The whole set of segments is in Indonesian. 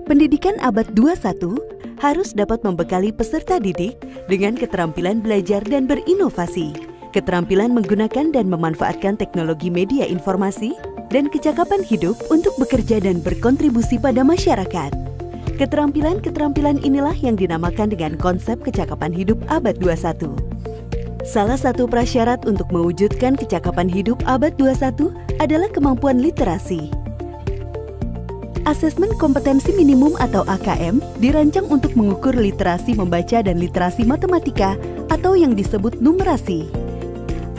Pendidikan abad 21 harus dapat membekali peserta didik dengan keterampilan belajar dan berinovasi, keterampilan menggunakan dan memanfaatkan teknologi media informasi, dan kecakapan hidup untuk bekerja dan berkontribusi pada masyarakat. Keterampilan-keterampilan inilah yang dinamakan dengan konsep kecakapan hidup abad 21. Salah satu prasyarat untuk mewujudkan kecakapan hidup abad 21 adalah kemampuan literasi. Asesmen kompetensi minimum atau AKM dirancang untuk mengukur literasi membaca dan literasi matematika atau yang disebut numerasi.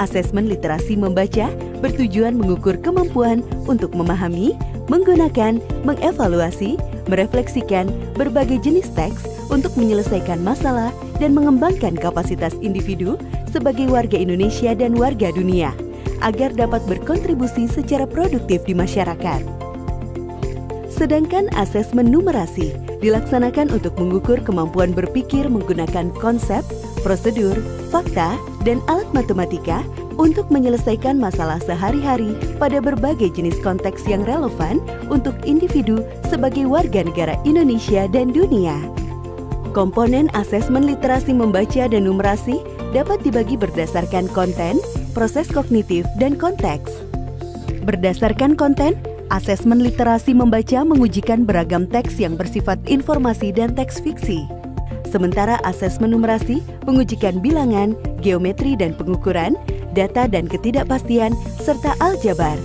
Asesmen literasi membaca bertujuan mengukur kemampuan untuk memahami, menggunakan, mengevaluasi, merefleksikan berbagai jenis teks untuk menyelesaikan masalah dan mengembangkan kapasitas individu sebagai warga Indonesia dan warga dunia agar dapat berkontribusi secara produktif di masyarakat. Sedangkan asesmen numerasi dilaksanakan untuk mengukur kemampuan berpikir menggunakan konsep, prosedur, fakta, dan alat matematika untuk menyelesaikan masalah sehari-hari pada berbagai jenis konteks yang relevan untuk individu sebagai warga negara Indonesia dan dunia. Komponen asesmen literasi membaca dan numerasi dapat dibagi berdasarkan konten, proses kognitif, dan konteks. Berdasarkan konten, asesmen literasi membaca mengujikan beragam teks yang bersifat informasi dan teks fiksi. Sementara asesmen numerasi mengujikan bilangan, geometri dan pengukuran, data dan ketidakpastian, serta aljabar.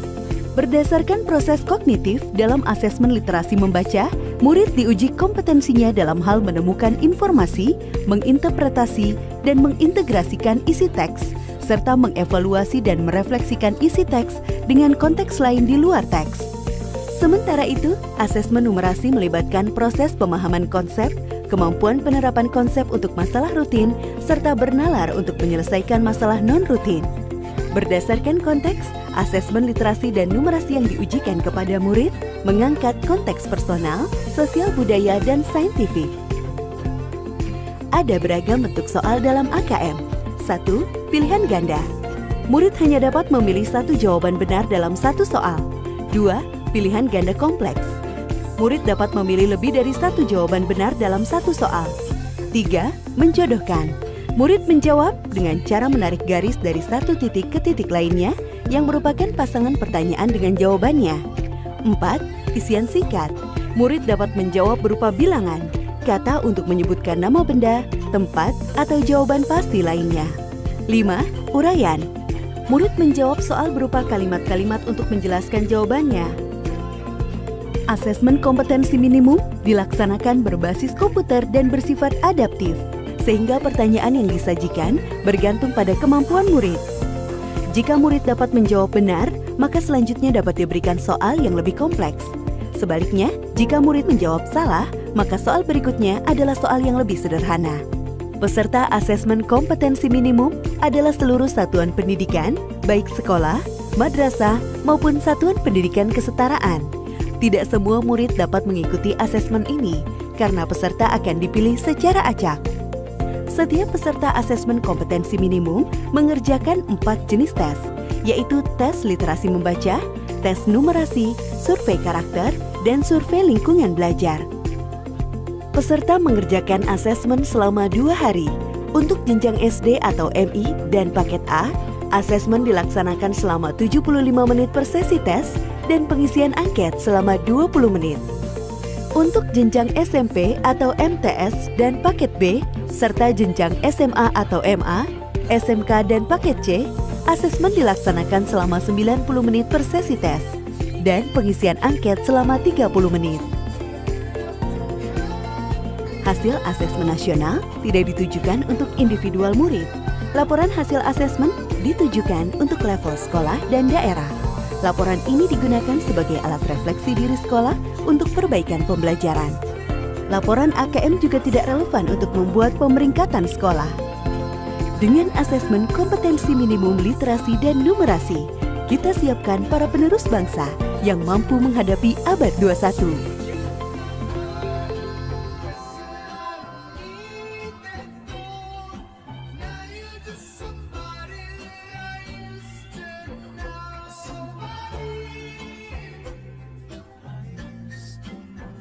Berdasarkan proses kognitif dalam asesmen literasi membaca, murid diuji kompetensinya dalam hal menemukan informasi, menginterpretasi, dan mengintegrasikan isi teks, serta mengevaluasi dan merefleksikan isi teks dengan konteks lain di luar teks. Sementara itu, asesmen numerasi melibatkan proses pemahaman konsep, kemampuan penerapan konsep untuk masalah rutin, serta bernalar untuk menyelesaikan masalah non-rutin. Berdasarkan konteks, asesmen literasi dan numerasi yang diujikan kepada murid mengangkat konteks personal, sosial budaya, dan saintifik. Ada beragam bentuk soal dalam AKM. 1. Pilihan ganda. Murid hanya dapat memilih satu jawaban benar dalam satu soal. 2. Pilihan ganda kompleks. Murid dapat memilih lebih dari satu jawaban benar dalam satu soal. 3. Menjodohkan. Murid menjawab dengan cara menarik garis dari satu titik ke titik lainnya yang merupakan pasangan pertanyaan dengan jawabannya. 4. Isian singkat. Murid dapat menjawab berupa bilangan, kata untuk menyebutkan nama benda, tempat, atau jawaban pasti lainnya. 5. Uraian. Murid menjawab soal berupa kalimat-kalimat untuk menjelaskan jawabannya. Asesmen kompetensi minimum dilaksanakan berbasis komputer dan bersifat adaptif, sehingga pertanyaan yang disajikan bergantung pada kemampuan murid. Jika murid dapat menjawab benar, maka selanjutnya dapat diberikan soal yang lebih kompleks. Sebaliknya, jika murid menjawab salah, maka soal berikutnya adalah soal yang lebih sederhana. Peserta asesmen kompetensi minimum adalah seluruh satuan pendidikan, baik sekolah, madrasah, maupun satuan pendidikan kesetaraan. Tidak semua murid dapat mengikuti asesmen ini karena peserta akan dipilih secara acak. Setiap peserta asesmen kompetensi minimum mengerjakan 4 jenis tes, yaitu tes literasi membaca, tes numerasi, survei karakter, dan survei lingkungan belajar. Peserta mengerjakan asesmen selama 2 hari. Untuk jenjang SD atau MI dan paket A, asesmen dilaksanakan selama 75 menit per sesi tes dan pengisian angket selama 20 menit. Untuk jenjang SMP atau MTS dan paket B, serta jenjang SMA atau MA, SMK dan paket C, asesmen dilaksanakan selama 90 menit per sesi tes dan pengisian angket selama 30 menit. Hasil asesmen nasional tidak ditujukan untuk individual murid. Laporan hasil asesmen ditujukan untuk level sekolah dan daerah. Laporan ini digunakan sebagai alat refleksi diri sekolah untuk perbaikan pembelajaran. Laporan AKM juga tidak relevan untuk membuat pemeringkatan sekolah. Dengan asesmen kompetensi minimum literasi dan numerasi, kita siapkan para penerus bangsa yang mampu menghadapi abad 21.